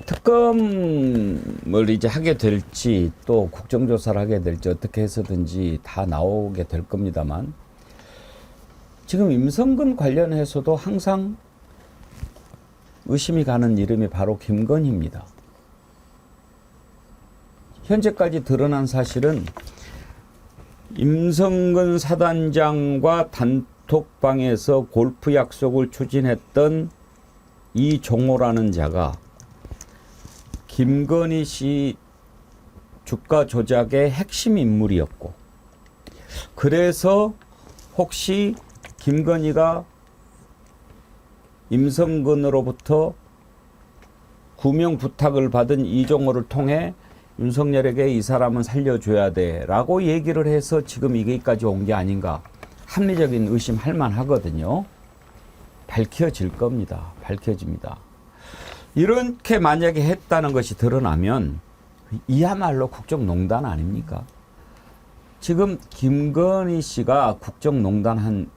특검을 이제 하게 될지 또 국정조사를 하게 될지 어떻게 해서든지 다 나오게 될 겁니다만 지금 임성근 관련해서도 항상 의심이 가는 이름이 바로 김건희입니다. 현재까지 드러난 사실은 임성근 사단장과 단톡방에서 골프 약속을 추진했던 이종호라는 자가 김건희 씨 주가 조작의 핵심 인물이었고, 그래서 혹시 김건희가 임성근으로부터 구명 부탁을 받은 이종호를 통해 윤석열에게 이 사람은 살려줘야 돼 라고 얘기를 해서 지금 이게까지 온 게 아닌가, 합리적인 의심할 만하거든요. 밝혀질 겁니다. 밝혀집니다. 이렇게 만약에 했다는 것이 드러나면 이야말로 국정농단 아닙니까? 지금 김건희 씨가 국정농단한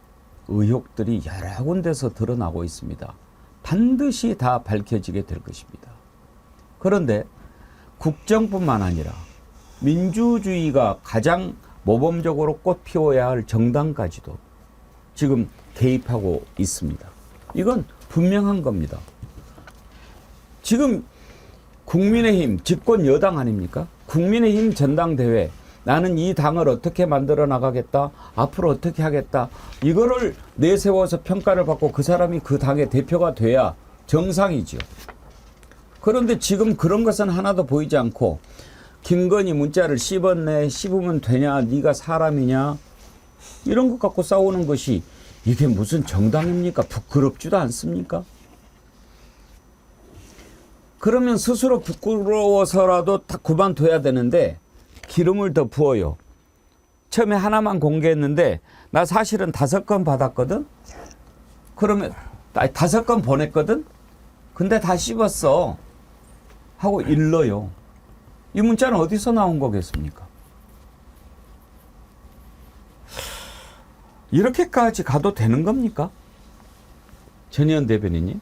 의혹들이 여러 군데서 드러나고 있습니다. 반드시 다 밝혀지게 될 것입니다. 그런데 국정뿐만 아니라 민주주의가 가장 모범적으로 꽃 피워야 할 정당까지도 지금 개입하고 있습니다. 이건 분명한 겁니다. 지금 국민의힘 집권 여당 아닙니까? 국민의힘 전당대회, 나는 이 당을 어떻게 만들어 나가겠다, 앞으로 어떻게 하겠다, 이거를 내세워서 평가를 받고 그 사람이 그 당의 대표가 돼야 정상이죠. 그런데 지금 그런 것은 하나도 보이지 않고 김건희 문자를 씹었네, 씹으면 되냐, 네가 사람이냐, 이런 것 갖고 싸우는 것이 이게 무슨 정당입니까? 부끄럽지도 않습니까? 그러면 스스로 부끄러워서라도 다 그만둬야 되는데 기름을 더 부어요. 처음에 하나만 공개했는데 나 사실은 5건 받았거든? 그러면 5건 보냈거든? 근데 다 씹었어 하고 일러요. 이 문자는 어디서 나온 거겠습니까? 이렇게까지 가도 되는 겁니까? 전희연 대변인님.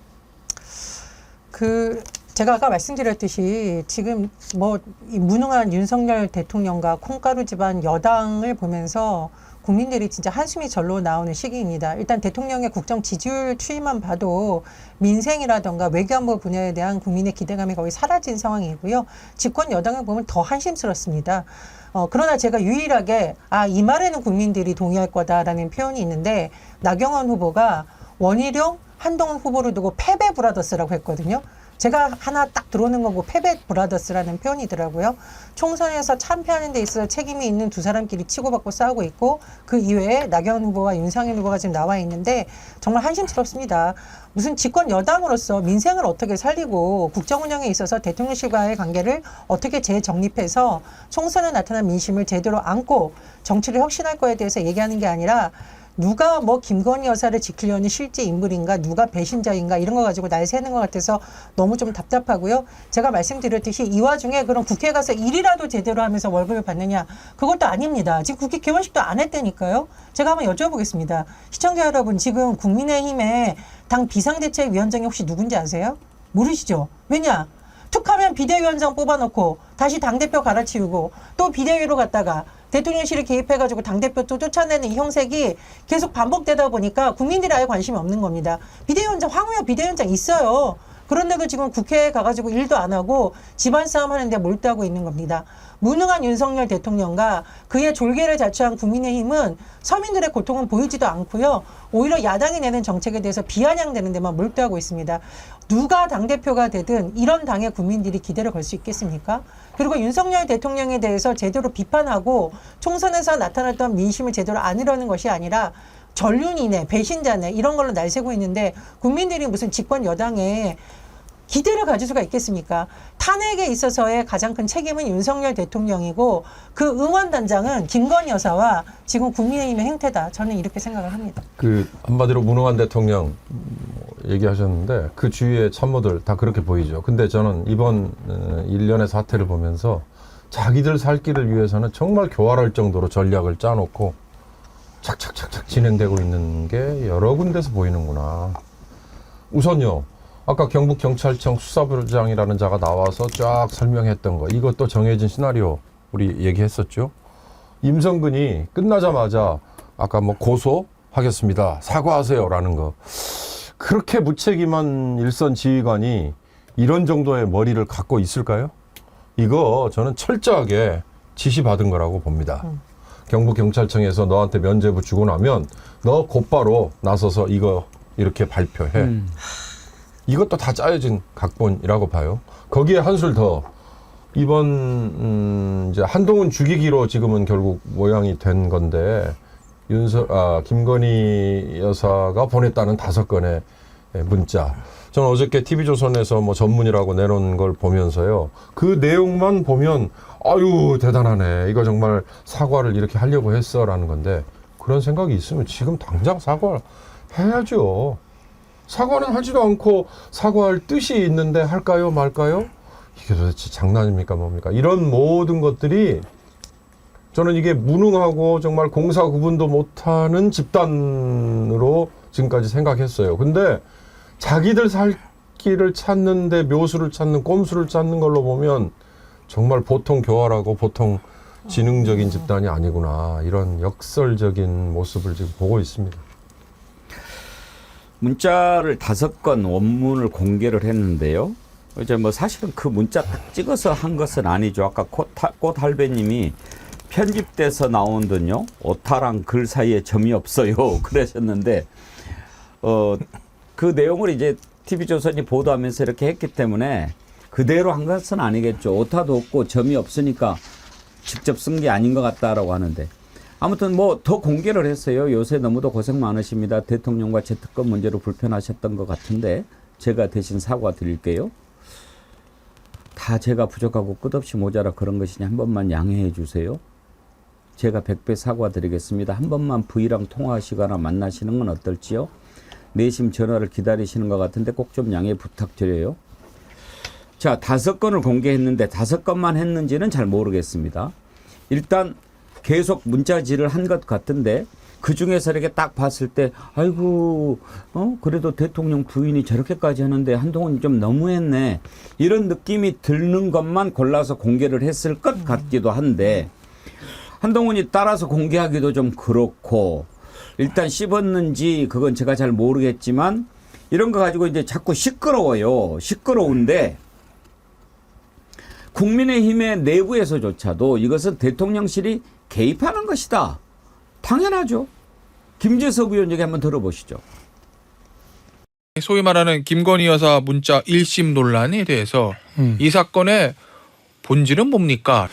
제가 아까 말씀드렸듯이 지금 뭐 이 무능한 윤석열 대통령과 콩가루 집안 여당을 보면서 국민들이 진짜 한숨이 절로 나오는 시기입니다. 일단 대통령의 국정 지지율 추이만 봐도 민생이라던가 외교안보 분야에 대한 국민의 기대감이 거의 사라진 상황이고요. 집권 여당을 보면 더 한심스럽습니다. 그러나 제가 유일하게 이 말에는 국민들이 동의할 거다라는 표현이 있는데, 나경원 후보가 원희룡, 한동훈 후보를 두고 패배 브라더스라고 했거든요. 제가 하나 딱 들어오는 거고 패배 브라더스라는 표현이더라고요. 총선에서 참패하는 데 있어서 책임이 있는 두 사람끼리 치고받고 싸우고 있고, 그 이외에 나경원 후보와 윤상현 후보가 지금 나와 있는데 정말 한심스럽습니다. 무슨 집권 여당으로서 민생을 어떻게 살리고 국정 운영에 있어서 대통령실과의 관계를 어떻게 재정립해서 총선에 나타난 민심을 제대로 안고 정치를 혁신할 거에 대해서 얘기하는 게 아니라, 누가 뭐 김건희 여사를 지키려는 실제 인물인가, 누가 배신자인가, 이런 거 가지고 날 세는 것 같아서 너무 좀 답답하고요. 제가 말씀드렸듯이 이 와중에 그럼 국회에 가서 일이라도 제대로 하면서 월급을 받느냐, 그것도 아닙니다. 지금 국회 개원식도 안 했다니까요. 제가 한번 여쭤보겠습니다. 시청자 여러분, 지금 국민의힘의 당 비상대책위원장이 혹시 누군지 아세요? 모르시죠? 왜냐? 툭하면 비대위원장 뽑아놓고 다시 당대표 갈아치우고 또 비대위로 갔다가 대통령실이 개입해가지고 당대표 또 쫓아내는 이 형색이 계속 반복되다 보니까 국민들이 아예 관심이 없는 겁니다. 비대위원장, 황우여 비대위원장 있어요. 그런데도 지금 국회에 가가지고 일도 안 하고 집안 싸움 하는데 몰두하고 있는 겁니다. 무능한 윤석열 대통령과 그의 졸개를 자처한 국민의힘은 서민들의 고통은 보이지도 않고요. 오히려 야당이 내는 정책에 대해서 비아냥되는 데만 몰두하고 있습니다. 누가 당대표가 되든 이런 당의 국민들이 기대를 걸 수 있겠습니까? 그리고 윤석열 대통령에 대해서 제대로 비판하고 총선에서 나타났던 민심을 제대로 안으려는 것이 아니라 전륜이네, 배신자네, 이런 걸로 날새고 있는데 국민들이 무슨 집권 여당에 기대를 가질 수가 있겠습니까? 탄핵에 있어서의 가장 큰 책임은 윤석열 대통령이고 그 응원단장은 김건희 여사와 지금 국민의힘의 행태다. 저는 이렇게 생각을 합니다. 한마디로 무능한 대통령 얘기하셨는데 그 주위의 참모들 다 그렇게 보이죠. 근데 저는 이번 일련의 사태를 보면서 자기들 살 길을 위해서는 정말 교활할 정도로 전략을 짜놓고 착착착착 진행되고 있는 게 여러 군데서 보이는구나. 우선요, 아까 경북경찰청 수사부장이라는 자가 나와서 쫙 설명했던 거, 이것도 정해진 시나리오 우리 얘기했었죠. 임성근이 끝나자마자 아까 뭐 고소하겠습니다, 사과하세요라는 거, 그렇게 무책임한 일선 지휘관이 이런 정도의 머리를 갖고 있을까요? 이거 저는 철저하게 지시받은 거라고 봅니다. 경북경찰청에서 너한테 면죄부 주고 나면 너 곧바로 나서서 이거 이렇게 발표해. 이것도 다 짜여진 각본이라고 봐요. 거기에 한술 더, 이번 이제 한동훈 죽이기로 지금은 결국 모양이 된 건데, 김건희 여사가 보냈다는 5건의 문자. 저는 어저께 TV조선에서 뭐 전문이라고 내놓은 걸 보면서요, 그 내용만 보면 아유 대단하네, 이거 정말 사과를 이렇게 하려고 했어라는 건데, 그런 생각이 있으면 지금 당장 사과를 해야죠. 사과는 하지도 않고 사과할 뜻이 있는데 할까요 말까요? 이게 도대체 장난입니까 뭡니까? 이런 모든 것들이 저는 이게 무능하고 정말 공사 구분도 못하는 집단으로 지금까지 생각했어요. 근데 자기들 살 길을 찾는데 묘수를 찾는, 꼼수를 찾는 걸로 보면 정말 보통 교활하고 보통 지능적인 집단이 아니구나, 이런 역설적인 모습을 지금 보고 있습니다. 문자를 5건 원문을 공개를 했는데요. 이제 뭐 사실은 그 문자 딱 찍어서 한 것은 아니죠. 아까 꽃할배님이 편집돼서 나온 듯요, 오타랑 글 사이에 점이 없어요 그러셨는데, 그 내용을 이제 TV조선이 보도하면서 이렇게 했기 때문에 그대로 한 것은 아니겠죠. 오타도 없고 점이 없으니까 직접 쓴 게 아닌 것 같다라고 하는데, 아무튼 뭐 더 공개를 했어요. 요새 너무도 고생 많으십니다. 대통령과 재특권 문제로 불편하셨던 것 같은데 제가 대신 사과드릴게요. 다 제가 부족하고 끝없이 모자라 그런 것이니 한 번만 양해해 주세요. 제가 100배 사과드리겠습니다. 한 번만 V랑 통화하시거나 만나시는 건 어떨지요? 내심 전화를 기다리시는 것 같은데 꼭 좀 양해 부탁드려요. 자, 5건을 공개했는데 5건만 했는지는 잘 모르겠습니다. 일단 계속 문자질을 한 것 같은데, 그 중에서 이렇게 딱 봤을 때 아이고 그래도 대통령 부인이 저렇게까지 하는데 한동훈이 좀 너무했네, 이런 느낌이 드는 것만 골라서 공개를 했을 것 같기도 한데, 한동훈이 따라서 공개하기도 좀 그렇고, 일단 씹었는지 그건 제가 잘 모르겠지만 이런 거 가지고 이제 자꾸 시끄러워요. 시끄러운데 국민의힘의 내부에서조차도 이것은 대통령실이 개입하는 것이다, 당연하죠. 김재섭 의원 얘기 한번 들어보시죠. 소위 말하는 김건희 여사 문자 1심 논란에 대해서 이 사건의 본질은 뭡니까?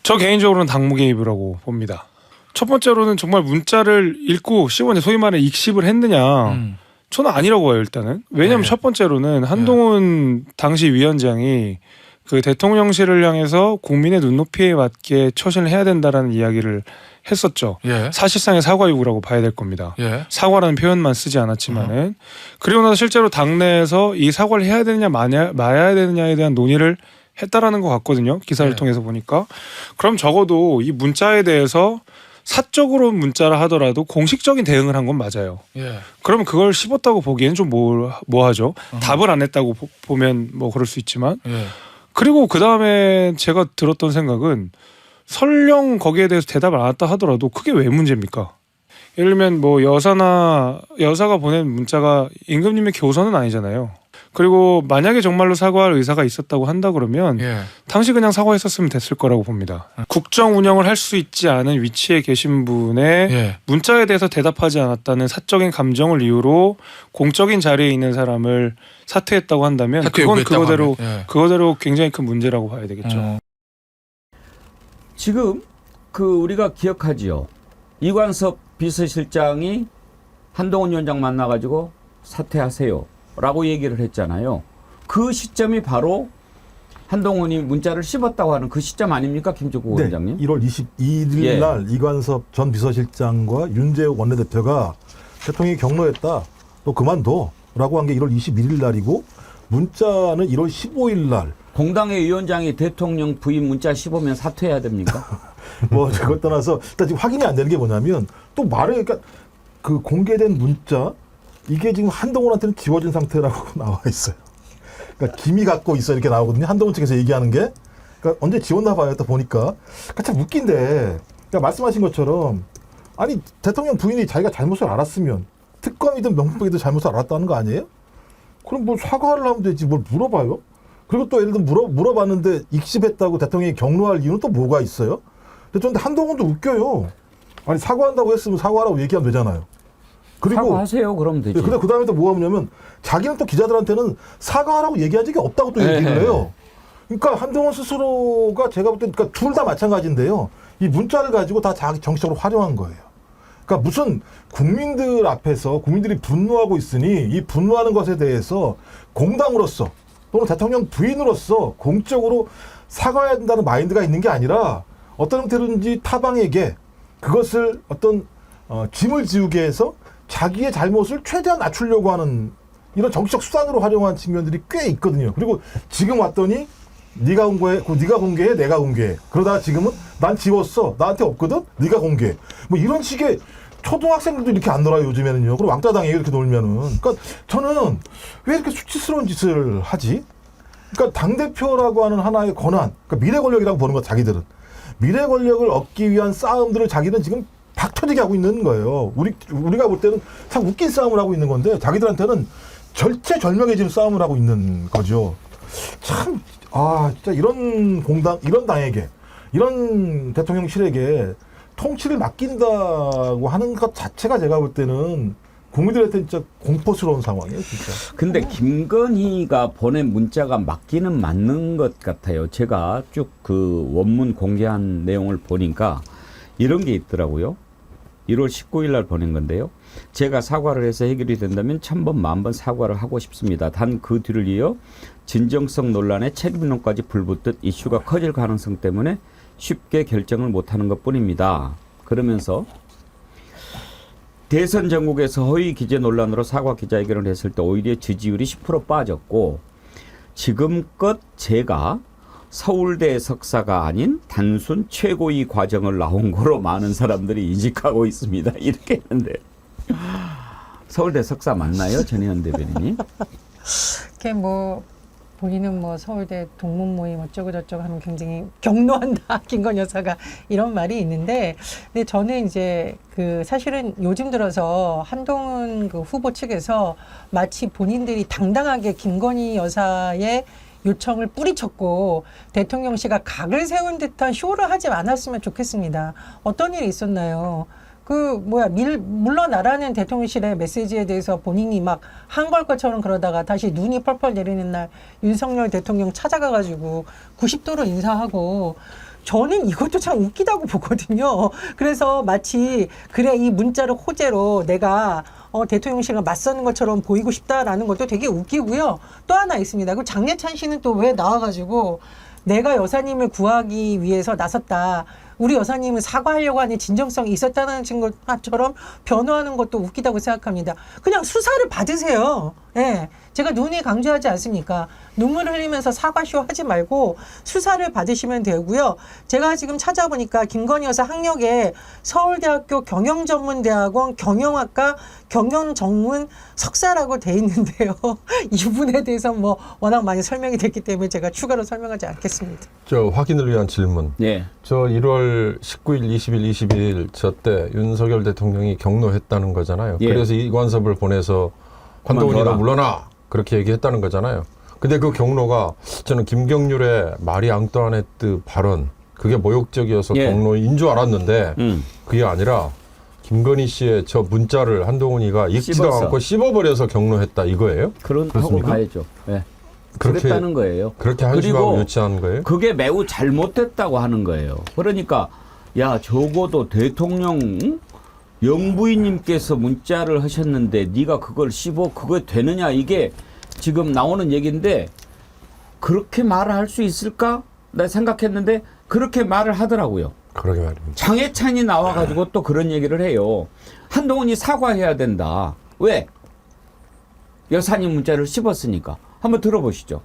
저 개인적으로는 당무 개입이라고 봅니다. 첫 번째로는 정말 문자를 읽고 씹었냐, 소위 말해 익씹을 했느냐, 저는 아니라고 봐요. 일단은 왜냐하면 네. 첫 번째로는 한동훈 당시 위원장이 그 대통령실을 향해서 국민의 눈높이에 맞게 처신을 해야 된다라는 이야기를 했었죠. 예. 사실상의 사과 요구라고 봐야 될 겁니다. 예. 사과라는 표현만 쓰지 않았지만은, 그리고 나서 실제로 당내에서 이 사과를 해야 되느냐 마야 되느냐에 대한 논의를 했다라는 것 같거든요. 기사를 네. 통해서 보니까. 그럼 적어도 이 문자에 대해서 사적으로 문자를 하더라도 공식적인 대응을 한 건 맞아요. 예. 그러면 그걸 씹었다고 보기에는 좀 뭐하죠. 답을 안 했다고 보면 뭐 그럴 수 있지만. 예. 그리고 그 다음에 제가 들었던 생각은, 설령 거기에 대해서 대답을 안 했다 하더라도 그게 왜 문제입니까? 예를 들면 뭐 여사가 보낸 문자가 임금님의 교서는 아니잖아요. 그리고 만약에 정말로 사과할 의사가 있었다고 한다 그러면 예. 당시 그냥 사과했었으면 됐을 거라고 봅니다. 국정 운영을 할 수 있지 않은 위치에 계신 분의 예. 문자에 대해서 대답하지 않았다는 사적인 감정을 이유로 공적인 자리에 있는 사람을 사퇴했다고 한다면 사퇴 그건 요구했다고 그거대로 하면, 예. 그거대로 굉장히 큰 문제라고 봐야 되겠죠. 지금 그 우리가 기억하지요. 이관섭 비서실장이 한동훈 위원장 만나가지고 사퇴하세요 라고 얘기를 했잖아요. 그 시점이 바로 한동훈이 문자를 씹었다고 하는 그 시점 아닙니까, 김종국 네, 원장님? 1월 22일 예. 날 이관섭 전 비서실장과 윤재욱 원내대표가 대통령이 경로했다, 너 그만둬라고 한 게 1월 21일 날이고, 문자는 1월 15일 날. 공당의 위원장이 대통령 부인 문자 씹으면 사퇴해야 됩니까? 뭐 그것 떠나서 일단 지금 확인이 안 되는 게 뭐냐면, 또 말을, 그러니까 그 공개된 문자 이게 지금 한동훈한테는 지워진 상태라고 나와 있어요. 그러니까 김이 갖고 있어 이렇게 나오거든요. 한동훈 측에서 얘기하는 게. 그러니까 언제 지웠나 봐요. 또 보니까. 그러니까 참 웃긴데. 그러니까 말씀하신 것처럼 아니 대통령 부인이 자기가 잘못을 알았으면 특검이든 명품이든 잘못을 알았다는 거 아니에요? 그럼 뭐 사과를 하면 되지 뭘 물어봐요? 그리고 또 예를 들어 물어봤는데 익십했다고 대통령이 경로할 이유는 또 뭐가 있어요? 근데 한동훈도 웃겨요. 아니 사과한다고 했으면 사과하라고 얘기하면 되잖아요. 그리고 사과하세요. 그러면 되지. 근데 그 다음에 또 뭐가 뭐냐면 자기는 또 기자들한테는 사과하라고 얘기한 적이 없다고 또 얘기를 해요. 그러니까 한동훈 스스로가 제가 볼 때 그러니까 둘 다 마찬가지인데요. 이 문자를 가지고 다 자기 정치적으로 활용한 거예요. 그러니까 무슨 국민들 앞에서 국민들이 분노하고 있으니 이 분노하는 것에 대해서 공당으로서 또는 대통령 부인으로서 공적으로 사과해야 된다는 마인드가 있는 게 아니라 어떤 형태로든지 타방에게 그것을 어떤 짐을 지우게 해서 자기의 잘못을 최대한 낮추려고 하는 이런 정치적 수단으로 활용한 측면들이 꽤 있거든요. 그리고 지금 왔더니 네가 공개해, 내가 공개해. 그러다가 지금은 난 지웠어, 나한테 없거든, 네가 공개해. 뭐 이런 식의 초등학생들도 이렇게 안 놀아요 요즘에는요. 그리고 왕따당해 이렇게 놀면은. 그러니까 저는 왜 이렇게 수치스러운 짓을 하지? 그러니까 당 대표라고 하는 하나의 권한, 그러니까 미래 권력이라고 보는 거 자기들은 미래 권력을 얻기 위한 싸움들을 자기는 지금 박터지게 하고 있는 거예요. 우리가 볼 때는 참 웃긴 싸움을 하고 있는 건데 자기들한테는 절체절명해지는 싸움을 하고 있는 거죠. 참, 진짜 이런 이런 당에게, 이런 대통령실에게 통치를 맡긴다고 하는 것 자체가 제가 볼 때는 국민들한테 진짜 공포스러운 상황이에요, 진짜. 근데 김건희가 보낸 문자가 맞기는 맞는 것 같아요. 제가 쭉 그 원문 공개한 내용을 보니까 이런 게 있더라고요. 1월 19일 날 보낸 건데요. 제가 사과를 해서 해결이 된다면 1000번, 10,000번 사과를 하고 싶습니다. 단 그 뒤를 이어 진정성 논란에 책임론까지 불붙듯 이슈가 커질 가능성 때문에 쉽게 결정을 못하는 것뿐입니다. 그러면서 대선 전국에서 허위 기재 논란으로 사과 기자회견을 했을 때 오히려 지지율이 10% 빠졌고 지금껏 제가 서울대 석사가 아닌 단순 최고위 과정을 나온 거로 많은 사람들이 인식하고 있습니다. 이렇게 했는데 서울대 석사 맞나요? 전혜연 대변인님? 그게 뭐 본인은 뭐 서울대 동문 모임 어쩌고 저쩌고 하면 굉장히 경로한다 김건희 여사가 이런 말이 있는데, 근데 저는 이제 그 사실은 요즘 들어서 한동훈 그 후보 측에서 마치 본인들이 당당하게 김건희 여사의 요청을 뿌리쳤고 대통령실가 각을 세운 듯한 쇼를 하지 않았으면 좋겠습니다. 어떤 일이 있었나요? 물러나라는 대통령실의 메시지에 대해서 본인이 막 한 걸 것처럼 그러다가 다시 눈이 펄펄 내리는 날 윤석열 대통령 찾아가가지고 90도로 인사하고, 저는 이것도 참 웃기다고 보거든요. 그래서 마치 그래 이 문자를 호재로 내가 대통령실과 맞서는 것처럼 보이고 싶다라는 것도 되게 웃기고요. 또 하나 있습니다. 그 장례찬 씨는 또 왜 나와가지고 내가 여사님을 구하기 위해서 나섰다, 우리 여사님은 사과하려고 하는 진정성이 있었다는 것처럼 변호하는 것도 웃기다고 생각합니다. 그냥 수사를 받으세요. 예. 제가 눈이 강조하지 않습니까? 눈물 흘리면서 사과쇼 하지 말고 수사를 받으시면 되고요. 제가 지금 찾아보니까 김건희 여사 학력에 서울대학교 경영전문대학원 경영학과 경영전문 석사라고 돼 있는데요. 이 부분에 대해서 뭐 워낙 많이 설명이 됐기 때문에 제가 추가로 설명하지 않겠습니다. 저 확인을 위한 질문. 예. 저 1월 19일, 20일, 22일 저 때 윤석열 대통령이 경로했다는 거잖아요. 예. 그래서 이관섭을 보내서 한동훈이 너 물러나 그렇게 얘기했다는 거잖아요. 근데 그 경로가 저는 김경률의 마리 앙뚜아네트 발언 그게 모욕적이어서 예. 경로인 줄 알았는데 그게 아니라 김건희 씨의 저 문자를 한동훈이가 읽지도 씹었어. 않고 씹어버려서 경로했다 이거예요? 그런 하고 그렇습니까? 봐야죠. 예. 그렇게 그랬다는 거예요. 그렇게 한심하고 그리고 유치한 거예요? 그게 매우 잘못됐다고 하는 거예요. 그러니까 야 적어도 대통령 영부인님께서 문자를 하셨는데 네가 그걸 씹어 그거 되느냐, 이게 지금 나오는 얘기인데 그렇게 말을 할 수 있을까? 나 생각했는데 그렇게 말을 하더라고요. 그러게 말입니다. 장해찬이 나와가지고 또 그런 얘기를 해요. 한동훈이 사과해야 된다. 왜? 여사님 문자를 씹었으니까. 한번 들어보시죠.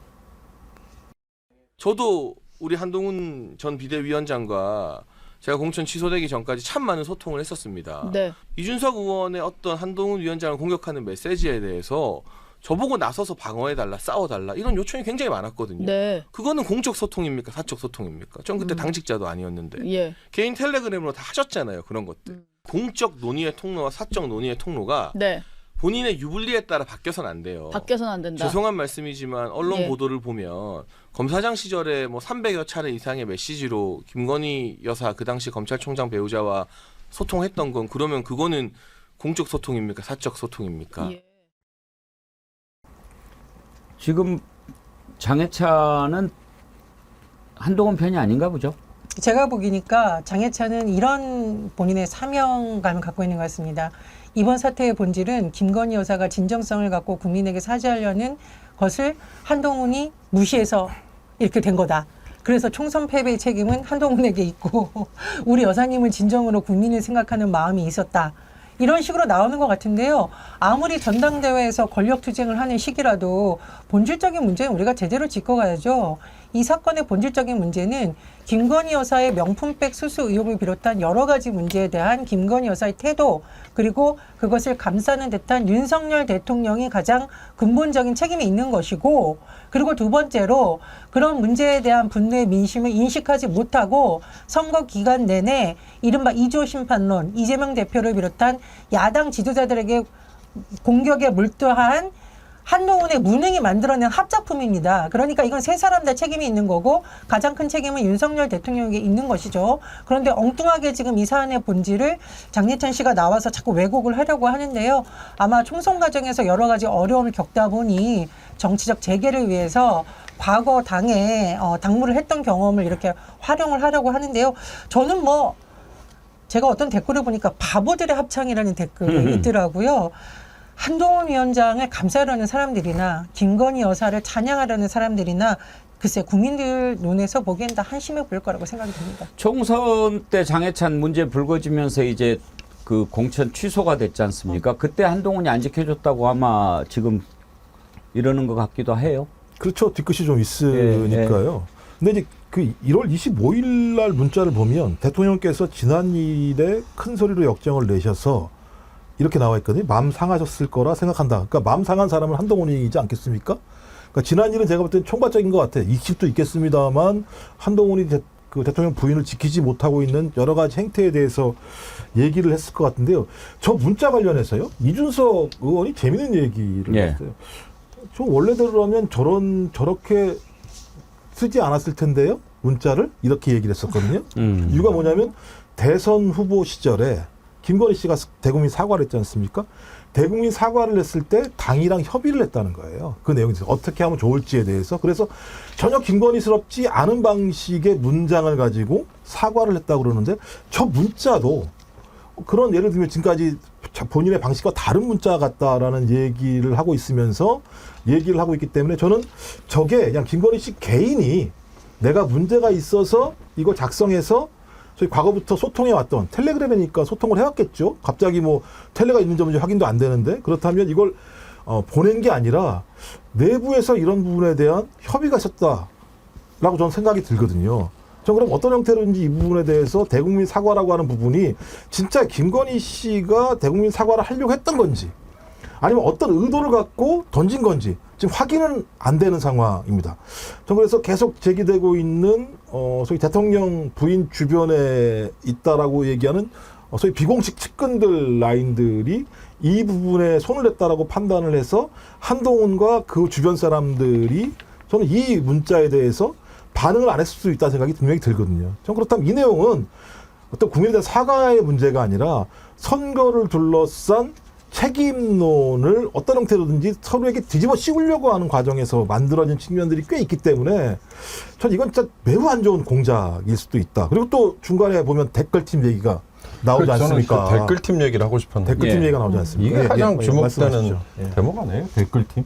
저도 우리 한동훈 전 비대위원장과 제가 공천 취소되기 전까지 참 많은 소통을 했었습니다. 네. 이준석 의원의 어떤 한동훈 위원장을 공격하는 메시지에 대해서 저보고 나서서 방어해달라, 싸워달라 이런 요청이 굉장히 많았거든요. 네. 그거는 공적 소통입니까? 사적 소통입니까? 전 그때 당직자도 아니었는데 예. 개인 텔레그램으로 다 하셨잖아요. 그런 것들. 공적 논의의 통로와 사적 논의의 통로가 네. 본인의 유불리에 따라 바뀌어서는 안 돼요. 바뀌어서는 안 된다. 죄송한 말씀이지만 언론 예. 보도를 보면 검사장 시절에 뭐 300여 차례 이상의 메시지로 김건희 여사 그 당시 검찰총장 배우자와 소통했던 건 그러면 그거는 공적 소통입니까? 사적 소통입니까? 예. 지금 장해찬은 한동훈 편이 아닌가 보죠. 제가 보기니까 장해찬은 이런 본인의 사명감을 갖고 있는 것 같습니다. 이번 사태의 본질은 김건희 여사가 진정성을 갖고 국민에게 사죄하려는 것을 한동훈이 무시해서 이렇게 된 거다. 그래서 총선 패배의 책임은 한동훈에게 있고 우리 여사님은 진정으로 국민을 생각하는 마음이 있었다. 이런 식으로 나오는 것 같은데요. 아무리 전당대회에서 권력투쟁을 하는 시기라도 본질적인 문제는 우리가 제대로 짚어가야죠. 이 사건의 본질적인 문제는 김건희 여사의 명품백 수수 의혹을 비롯한 여러 가지 문제에 대한 김건희 여사의 태도, 그리고 그것을 감싸는 듯한 윤석열 대통령이 가장 근본적인 책임이 있는 것이고, 그리고 두 번째로 그런 문제에 대한 분노의 민심을 인식하지 못하고 선거 기간 내내 이른바 2조 심판론, 이재명 대표를 비롯한 야당 지도자들에게 공격에 몰두한 한동훈의 무능이 만들어낸 합작품입니다. 그러니까 이건 세 사람 다 책임이 있는 거고 가장 큰 책임은 윤석열 대통령에게 있는 것이죠. 그런데 엉뚱하게 지금 이 사안의 본질을 장예찬 씨가 나와서 자꾸 왜곡을 하려고 하는데요. 아마 총선 과정에서 여러 가지 어려움을 겪다 보니 정치적 재개를 위해서 과거 당에 당무를 했던 경험을 이렇게 활용을 하려고 하는데요. 저는 뭐 제가 어떤 댓글을 보니까 바보들의 합창이라는 댓글이 있더라고요. 한동훈 위원장을 감싸려는 사람들이나 김건희 여사를 찬양하려는 사람들이나 글쎄 국민들 눈에서 보기엔 다 한심해 보일 거라고 생각이 듭니다. 총선 때 장해찬 문제 불거지면서 이제 그 공천 취소가 됐지 않습니까? 그때 한동훈이 안 지켜줬다고 아마 지금 이러는 것 같기도 해요. 그렇죠. 뒤끝이 좀 있으니까요. 근데 이제 그 1월 25일 날 문자를 보면 대통령께서 지난 일에 큰 소리로 역정을 내셔서 이렇게 나와 있거든요. 마음 상하셨을 거라 생각한다. 그러니까 마음 상한 사람은 한동훈이지 않겠습니까? 그러니까 지난 일은 제가 볼 때는 총괄적인 것 같아요. 익십도 있겠습니다만 한동훈이 그 대통령 부인을 지키지 못하고 있는 여러 가지 행태에 대해서 얘기를 했을 것 같은데요. 저 문자 관련해서요. 이준석 의원이 재밌는 얘기를 했어요. 저 원래대로라면 저렇게 쓰지 않았을 텐데요. 문자를 이렇게 얘기를 했었거든요. 이유가 뭐냐면 대선 후보 시절에 김건희 씨가 대국민 사과를 했지 않습니까? 대국민 사과를 했을 때 당이랑 협의를 했다는 거예요. 그 내용이 어떻게 하면 좋을지에 대해서. 그래서 전혀 김건희스럽지 않은 방식의 문장을 가지고 사과를 했다고 그러는데 저 문자도 그런 예를 들면 지금까지 본인의 방식과 다른 문자 같다라는 얘기를 하고 있으면서 얘기를 하고 있기 때문에 저는 저게 그냥 김건희 씨 개인이 내가 문제가 있어서 이거 작성해서 저희 과거부터 소통해왔던 텔레그램이니까 소통을 해왔겠죠. 갑자기 뭐 텔레가 있는지 없는지 확인도 안 되는데 그렇다면 이걸 보낸 게 아니라 내부에서 이런 부분에 대한 협의가 있었다라고 저는 생각이 들거든요. 전 그럼 어떤 형태로든지 이 부분에 대해서 대국민 사과라고 하는 부분이 진짜 김건희 씨가 대국민 사과를 하려고 했던 건지 아니면 어떤 의도를 갖고 던진 건지 지금 확인은 안 되는 상황입니다. 전 그래서 계속 제기되고 있는 소위 대통령 부인 주변에 있다라고 얘기하는 소위 비공식 측근들 라인들이 이 부분에 손을 냈다라고 판단을 해서 한동훈과 그 주변 사람들이 저는 이 문자에 대해서 반응을 안 했을 수 있다는 생각이 분명히 들거든요. 전 그렇다면 이 내용은 어떤 국민에 대한 사과의 문제가 아니라 선거를 둘러싼 책임론을 어떤 형태로든지 서로에게 뒤집어 씌우려고 하는 과정에서 만들어진 측면들이 꽤 있기 때문에 전 이건 진짜 매우 안 좋은 공작일 수도 있다. 그리고 또 중간에 보면 댓글팀 얘기가 나오지 않습니까? 저는 그 댓글팀 얘기를 하고 싶었는데 댓글팀 얘기가 나오지 않습니까? 이게 가장 주목되는 말씀하시죠. 대목 아니에요? 댓글팀?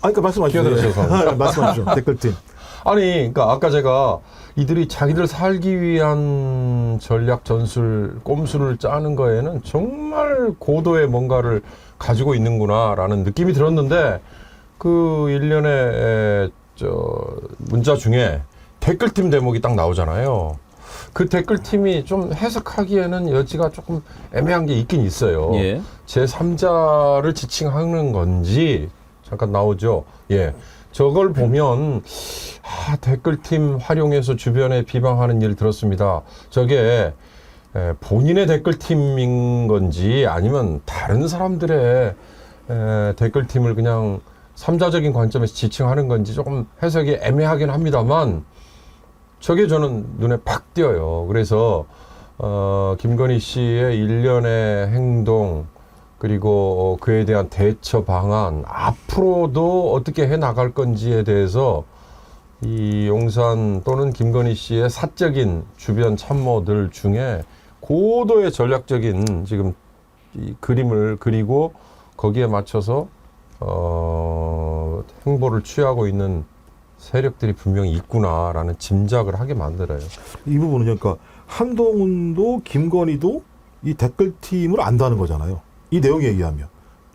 그러니까 말씀하시죠. 끼어들어서. 말씀하시죠. 댓글팀. 아니, 그러니까 아까 제가 이들이 자기들 살기 위한 전략 전술, 꼼수를 짜는 거에는 정말 고도의 뭔가를 가지고 있는구나라는 느낌이 들었는데 그 일련의 문자 중에 댓글팀 대목이 딱 나오잖아요. 그 댓글팀이 좀 해석하기에는 여지가 조금 애매한 게 있긴 있어요. 예. 제3자를 지칭하는 건지 잠깐 나오죠. 예. 저걸 보면 댓글팀 활용해서 주변에 비방하는 일 들었습니다. 저게 본인의 댓글팀인 건지 아니면 다른 사람들의 댓글팀을 그냥 3자적인 관점에서 지칭하는 건지 조금 해석이 애매하긴 합니다만 저게 저는 눈에 팍 띄어요. 그래서 김건희 씨의 일련의 행동 그리고 그에 대한 대처 방안 앞으로도 어떻게 해 나갈 건지에 대해서 이 용산 또는 김건희 씨의 사적인 주변 참모들 중에 고도의 전략적인 지금 이 그림을 그리고 거기에 맞춰서 행보를 취하고 있는 세력들이 분명히 있구나라는 짐작을 하게 만들어요. 이 부분은 그러니까 한동훈도 김건희도 이 댓글팀을 안다는 거잖아요. 이 내용에 의하면.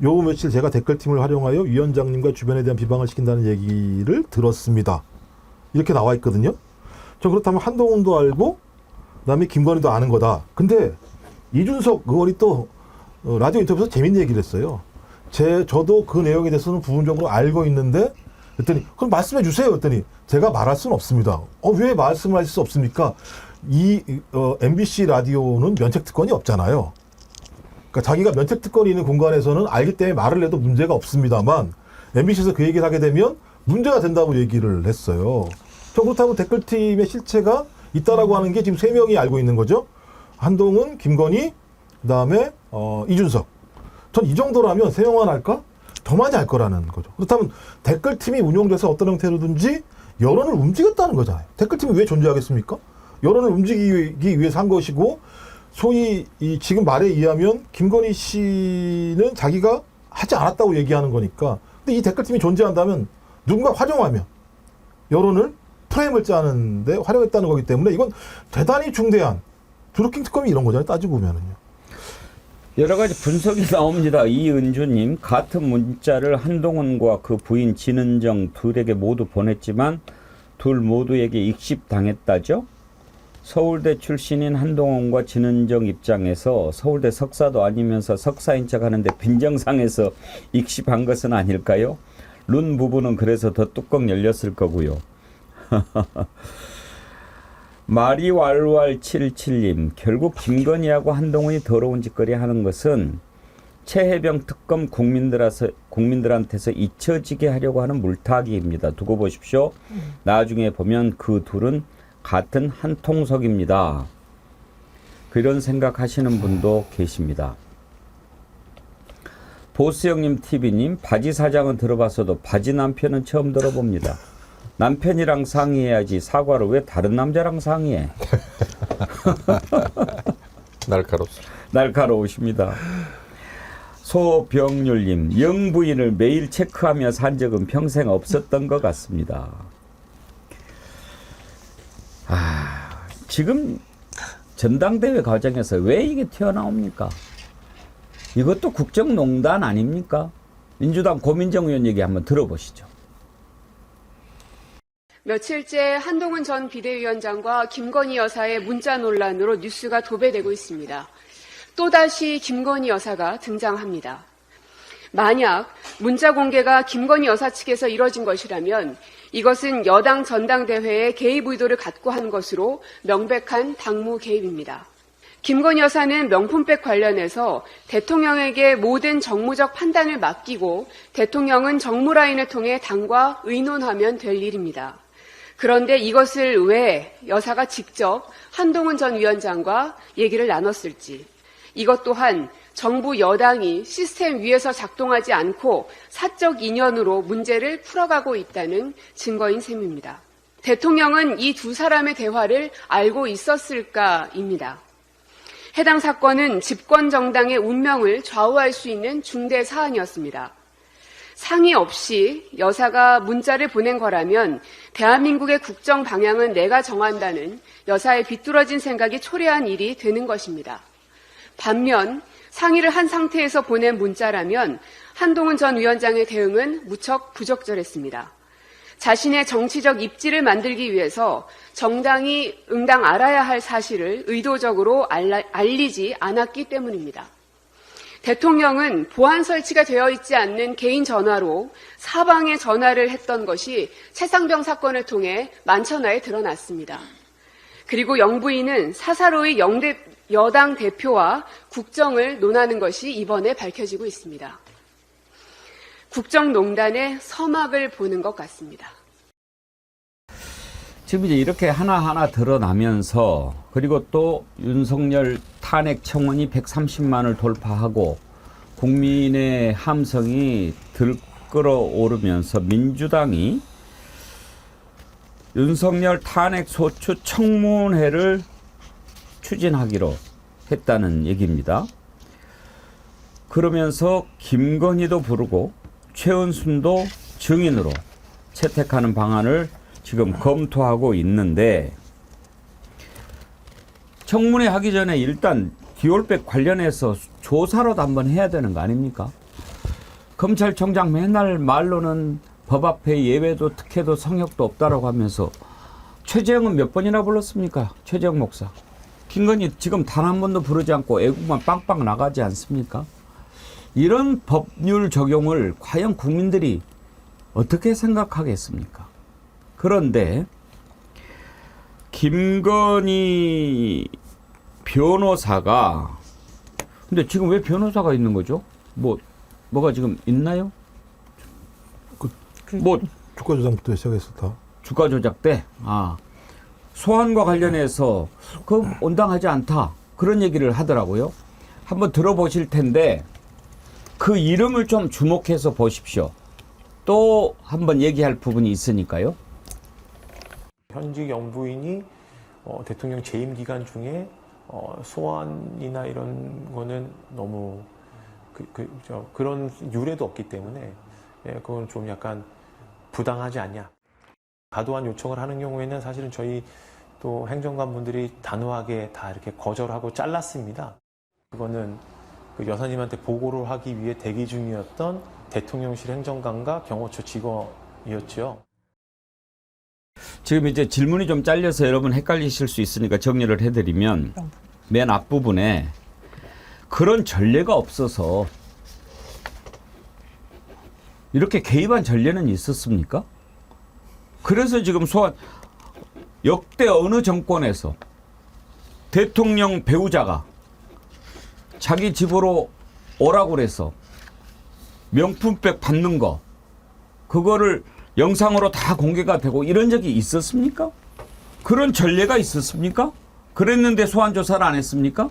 요 며칠 제가 댓글팀을 활용하여 위원장님과 주변에 대한 비방을 시킨다는 얘기를 들었습니다. 이렇게 나와 있거든요. 저 그렇다면 한동훈도 알고 그다음에 김건희도 아는 거다. 근데 이준석 의원이 또 라디오 인터뷰에서 재밌는 얘기를 했어요. 저도 그 내용에 대해서는 부분적으로 알고 있는데 그랬더니 그럼 말씀해 주세요. 그랬더니 제가 말할 수는 없습니다. 왜 말씀할 수 없습니까? 이 MBC 라디오는 면책특권이 없잖아요. 그러니까 자기가 면책특권이 있는 공간에서는 알기 때문에 말을 해도 문제가 없습니다만 MBC에서 그 얘기를 하게 되면 문제가 된다고 얘기를 했어요. 저 그렇다면 댓글팀의 실체가 있다라고 하는 게 지금 3명이 알고 있는 거죠. 한동훈, 김건희, 그다음에 이준석. 전 이 정도라면 3명만 할까? 더 많이 할 거라는 거죠. 그렇다면 댓글팀이 운용돼서 어떤 형태로든지 여론을 움직였다는 거잖아요. 댓글팀이 왜 존재하겠습니까? 여론을 움직이기 위해서 한 것이고 소위 지금 말에 의하면 김건희 씨는 자기가 하지 않았다고 얘기하는 거니까. 근데 이 댓글팀이 존재한다면 누군가 활용하면 여론을 프레임을 짜는데 활용했다는 거기 때문에 이건 대단히 중대한 드루킹 특검이 이런 거잖아요. 따지고 보면은요. 여러 가지 분석이 나옵니다. 이은주님, 같은 문자를 한동훈과 그 부인 진은정 둘에게 모두 보냈지만 둘 모두에게 익십당했다죠? 서울대 출신인 한동훈과 진은정 입장에서 서울대 석사도 아니면서 석사인 척 하는데 빈정상에서 익십한 것은 아닐까요? 룬 부부는 그래서 더 뚜껑 열렸을 거고요. 마리왈왈77님, 결국 김건희하고 한동훈이 더러운 짓거리 하는 것은 최혜병 특검 국민들한테서 잊혀지게 하려고 하는 물타기입니다. 두고 보십시오. 나중에 보면 그 둘은 같은 한 통속입니다. 그런 생각하시는 분도 계십니다. 보스형님 TV님, 바지 사장은 들어봤어도 바지 남편은 처음 들어봅니다. 남편이랑 상의해야지 사과를 왜 다른 남자랑 상의해? 날카로우십니다. 소병률님, 영부인을 매일 체크하며 산 적은 평생 없었던 것 같습니다. 지금 전당대회 과정에서 왜 이게 튀어나옵니까? 이것도 국정농단 아닙니까? 민주당 고민정 의원 얘기 한번 들어보시죠. 며칠째 한동훈 전 비대위원장과 김건희 여사의 문자 논란으로 뉴스가 도배되고 있습니다. 또다시 김건희 여사가 등장합니다. 만약 문자 공개가 김건희 여사 측에서 이뤄진 것이라면 이것은 여당 전당대회에 개입 의도를 갖고 한 것으로 명백한 당무 개입입니다. 김건희 여사는 명품백 관련해서 대통령에게 모든 정무적 판단을 맡기고 대통령은 정무라인을 통해 당과 의논하면 될 일입니다. 그런데 이것을 왜 여사가 직접 한동훈 전 위원장과 얘기를 나눴을지, 이것 또한 정부 여당이 시스템 위에서 작동하지 않고 사적 인연으로 문제를 풀어가고 있다는 증거인 셈입니다. 대통령은 이 두 사람의 대화를 알고 있었을까입니다. 해당 사건은 집권 정당의 운명을 좌우할 수 있는 중대 사안이었습니다. 상의 없이 여사가 문자를 보낸 거라면 대한민국의 국정 방향은 내가 정한다는 여사의 비뚤어진 생각이 초래한 일이 되는 것입니다. 반면 상의를 한 상태에서 보낸 문자라면 한동훈 전 위원장의 대응은 무척 부적절했습니다. 자신의 정치적 입지를 만들기 위해서 정당이 응당 알아야 할 사실을 의도적으로 알리지 않았기 때문입니다. 대통령은 보안 설치가 되어 있지 않는 개인 전화로 사방에 전화를 했던 것이 최상병 사건을 통해 만천하에 드러났습니다. 그리고 영부인은 사사로이 여당 대표와 국정을 논하는 것이 이번에 밝혀지고 있습니다. 국정농단의 서막을 보는 것 같습니다. 지금 이제 이렇게 하나하나 드러나면서 그리고 또 윤석열 탄핵 청원이 130만을 돌파하고 국민의 함성이 들끓어오르면서 민주당이 윤석열 탄핵 소추 청문회를 추진하기로 했다는 얘기입니다. 그러면서 김건희도 부르고 최은순도 증인으로 채택하는 방안을 지금 검토하고 있는데, 청문회 하기 전에 일단 디올백 관련해서 조사라도 한번 해야 되는 거 아닙니까? 검찰총장 맨날 말로는 법 앞에 예외도 특혜도 성역도 없다라고 하면서 최재형은 몇 번이나 불렀습니까? 최재형 목사. 김건희 지금 단 한 번도 부르지 않고 애국만 빵빵 나가지 않습니까? 이런 법률 적용을 과연 국민들이 어떻게 생각하겠습니까? 그런데 김건희 변호사가, 근데 지금 왜 변호사가 있는 거죠? 뭐가 지금 있나요? 주가 조작부터 시작했었다. 주가 조작 때, 소환과 관련해서 그 온당하지 않다, 그런 얘기를 하더라고요. 한번 들어보실 텐데 그 이름을 좀 주목해서 보십시오. 또 한번 얘기할 부분이 있으니까요. 현직 영부인이 대통령 재임 기간 중에 소환이나 이런 거는 너무 그런 유례도 없기 때문에 그건 좀 약간 부당하지 않냐. 과도한 요청을 하는 경우에는 사실은 저희 또 행정관분들이 단호하게 다 이렇게 거절하고 잘랐습니다. 그거는 그 여사님한테 보고를 하기 위해 대기 중이었던 대통령실 행정관과 경호처 직원이었죠. 지금 이제 질문이 좀 잘려서 여러분 헷갈리실 수 있으니까 정리를 해드리면, 맨 앞부분에 그런 전례가 없어서 이렇게 개입한 전례는 있었습니까? 그래서 지금 역대 어느 정권에서 대통령 배우자가 자기 집으로 오라고 그래서 명품백 받는 거, 그거를 영상으로 다 공개가 되고 이런 적이 있었습니까? 그런 전례가 있었습니까? 그랬는데 소환 조사를 안 했습니까?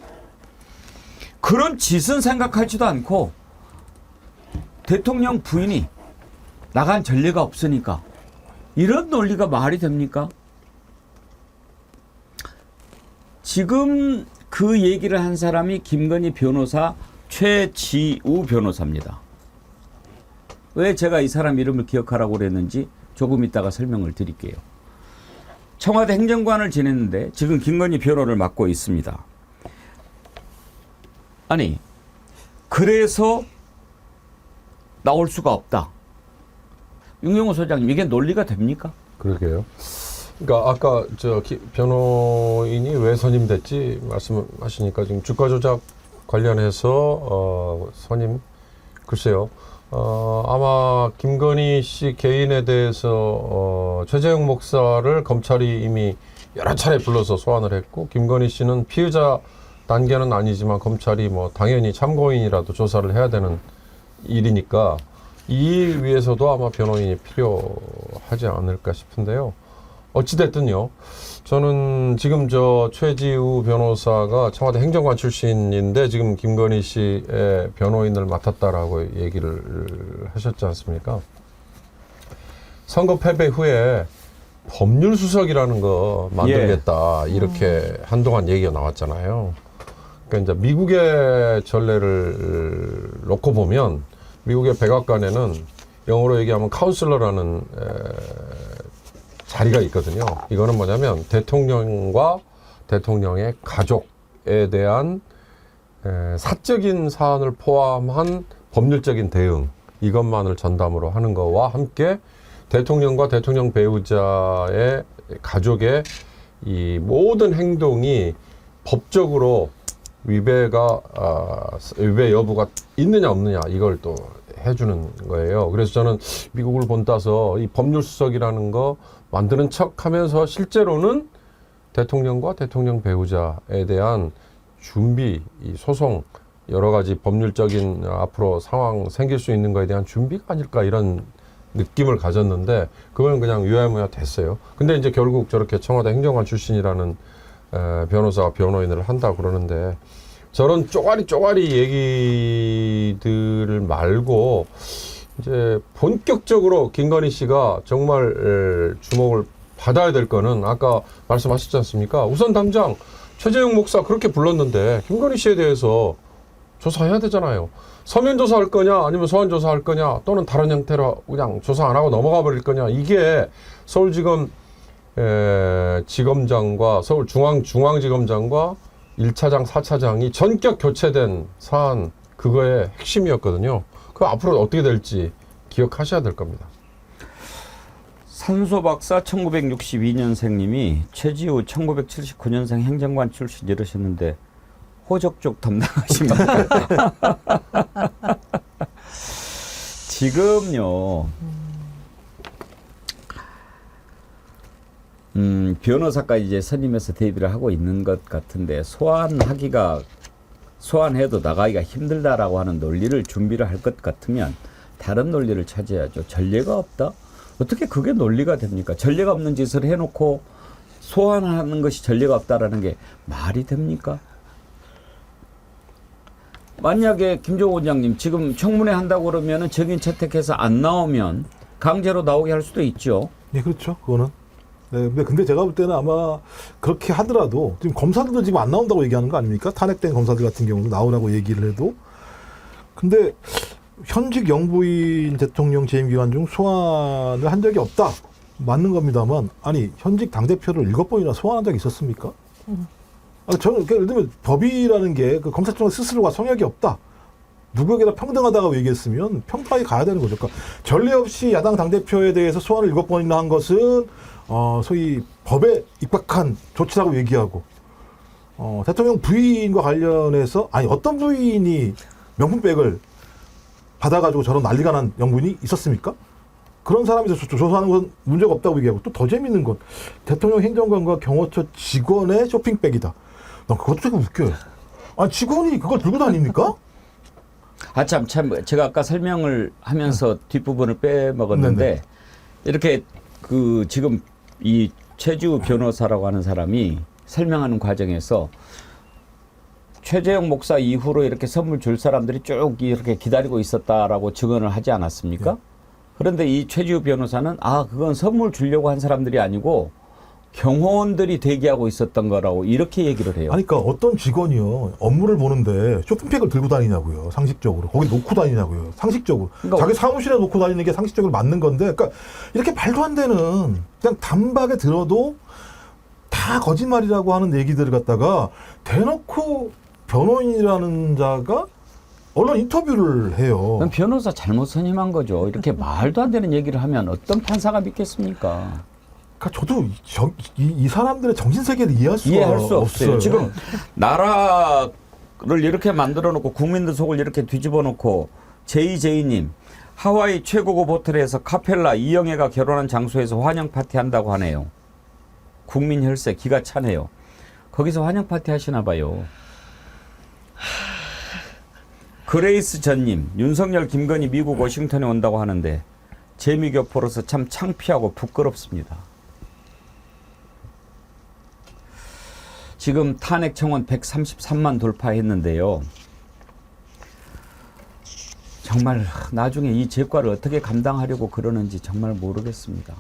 그런 짓은 생각하지도 않고 대통령 부인이 나간 전례가 없으니까, 이런 논리가 말이 됩니까? 지금 그 얘기를 한 사람이 김건희 변호사 최지우 변호사입니다. 왜 제가 이 사람 이름을 기억하라고 그랬는지 조금 이따가 설명을 드릴게요. 청와대 행정관을 지냈는데 지금 김건희 변호를 맡고 있습니다. 아니, 그래서 나올 수가 없다. 윤경호 소장님, 이게 논리가 됩니까? 그러게요. 그러니까 아까 변호인이 왜 선임됐지 말씀하시니까 지금 주가 조작 관련해서 선임, 글쎄요. 아마 김건희 씨 개인에 대해서 최재형 목사를 검찰이 이미 여러 차례 불러서 소환을 했고, 김건희 씨는 피의자 단계는 아니지만 검찰이 뭐 당연히 참고인이라도 조사를 해야 되는 일이니까 이 위에서도 아마 변호인이 필요하지 않을까 싶은데요. 어찌됐든요. 저는 지금 최지우 변호사가 청와대 행정관 출신인데 지금 김건희 씨의 변호인을 맡았다라고 얘기를 하셨지 않습니까? 선거 패배 후에 법률수석이라는 거 만들겠다. 이렇게 한동안 얘기가 나왔잖아요. 그러니까 이제 미국의 전례를 놓고 보면 미국의 백악관에는 영어로 얘기하면 카운슬러라는 자리가 있거든요. 이거는 뭐냐면 대통령과 대통령의 가족에 대한 사적인 사안을 포함한 법률적인 대응, 이것만을 전담으로 하는 거와 함께 대통령과 대통령 배우자의 가족의 이 모든 행동이 법적으로 위배 여부가 있느냐 없느냐 이걸 또 해주는 거예요. 그래서 저는 미국을 본따서 이 법률수석이라는 거 만드는 척하면서 실제로는 대통령과 대통령 배우자에 대한 준비, 이 소송 여러 가지 법률적인 앞으로 상황 생길 수 있는 거에 대한 준비가 아닐까 이런 느낌을 가졌는데 그건 그냥 유야무야 됐어요. 근데 이제 결국 저렇게 청와대 행정관 출신이라는 변호사가 변호인을 한다 그러는데 저런 쪼가리 얘기들을 말고 이제 본격적으로 김건희 씨가 정말 주목을 받아야 될 거는 아까 말씀하셨지 않습니까? 우선 당장 최재형 목사 그렇게 불렀는데 김건희 씨에 대해서 조사해야 되잖아요. 서면 조사할 거냐 아니면 소환 조사할 거냐 또는 다른 형태로 그냥 조사 안 하고 넘어가 버릴 거냐 이게 서울지검 지검장과 서울중앙지검장과 1차장, 4차장이 전격 교체된 사안 그거의 핵심이었거든요. 그 앞으로 어떻게 될지 기억하셔야 될 겁니다. 산소 박사 1962년생님이 최지우 1979년생 행정관 출신 이러셨는데 호적 쪽 담당하십니까? 지금요. 변호사까지 이제 선임해서 대비를 하고 있는 것 같은데 소환해도 나가기가 힘들다라고 하는 논리를 준비를 할 것 같으면 다른 논리를 찾아야죠. 전례가 없다? 어떻게 그게 논리가 됩니까? 전례가 없는 짓을 해놓고 소환하는 것이 전례가 없다라는 게 말이 됩니까? 만약에 김종호 원장님 지금 청문회 한다고 그러면은 증인 채택해서 안 나오면 강제로 나오게 할 수도 있죠. 네, 그렇죠. 그거는. 네, 근데 제가 볼 때는 아마 그렇게 하더라도 지금 검사들도 지금 안 나온다고 얘기하는 거 아닙니까? 탄핵된 검사들 같은 경우도 나오라고 얘기를 해도. 근데 현직 영부인 대통령 재임 기간 중 소환을 한 적이 없다. 맞는 겁니다만 아니 현직 당대표를 7번이나 소환한 적이 있었습니까? 저는 예를 들면 법이라는 게 그 검찰청 스스로가 성역이 없다. 누구에게나 평등하다고 얘기했으면 평등하게 가야 되는 거죠. 그러니까 전례 없이 야당 당대표에 대해서 소환을 7번이나 한 것은 소위 법에 입각한 조치라고 얘기하고 대통령 부인과 관련해서 아니 어떤 부인이 명품백을 받아가지고 저런 난리가 난 영부인이 있었습니까? 그런 사람이 조사하는 건 문제가 없다고 얘기하고 또 더 재밌는 건 대통령 행정관과 경호처 직원의 쇼핑백이다. 난 그것도 되게 웃겨요. 아니 직원이 그걸 들고 다닙니까? 참 제가 아까 설명을 하면서 뒷부분을 빼먹었는데 네네. 이렇게 그 지금 이 최지우 변호사라고 하는 사람이 설명하는 과정에서 최재형 목사 이후로 이렇게 선물 줄 사람들이 쭉 이렇게 기다리고 있었다라고 증언을 하지 않았습니까? 네. 그런데 이 최지우 변호사는 그건 선물 주려고 한 사람들이 아니고 경호원들이 대기하고 있었던 거라고 이렇게 얘기를 해요. 아니, 그러니까 어떤 직원이요 업무를 보는데 쇼핑백을 들고 다니냐고요. 상식적으로 거기 놓고 다니냐고요. 상식적으로 그러니까 자기 사무실에 놓고 다니는 게 상식적으로 맞는 건데, 그러니까 이렇게 말도 안 되는 그냥 단박에 들어도 다 거짓말이라고 하는 얘기들을 갖다가 대놓고 변호인이라는 자가 언론 인터뷰를 해요. 그럼 변호사 잘못 선임한 거죠. 이렇게 말도 안 되는 얘기를 하면 어떤 판사가 믿겠습니까? 그러니까 저도 이 사람들의 정신세계를 이해할 수 없어요. 지금 나라를 이렇게 만들어 놓고 국민들 속을 이렇게 뒤집어 놓고 제이님 하와이 최고급 호텔에서 카펠라 이영애가 결혼한 장소에서 환영 파티 한다고 하네요. 국민 혈세 기가 차네요. 거기서 환영 파티 하시나 봐요. 그레이스 전님 윤석열 김건희 미국 워싱턴에 온다고 하는데 재미교포로서 참 창피하고 부끄럽습니다. 지금 탄핵 청원 133만 돌파했는데요. 정말 나중에 이 재과를 어떻게 감당하려고 그러는지 정말 모르겠습니다.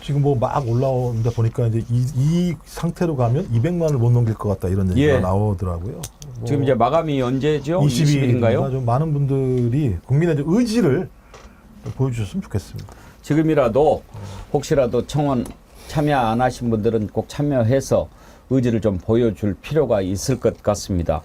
지금 뭐 막 올라오는데 보니까 이제 이 상태로 가면 200만을 못 넘길 것 같다 이런 얘기가 나오더라고요. 뭐 지금 이제 마감이 언제죠? 20일인가요? 좀 많은 분들이 국민의 의지를 보여주셨으면 좋겠습니다. 지금이라도 혹시라도 청원 참여 안 하신 분들은 꼭 참여해서 의지를 좀 보여줄 필요가 있을 것 같습니다.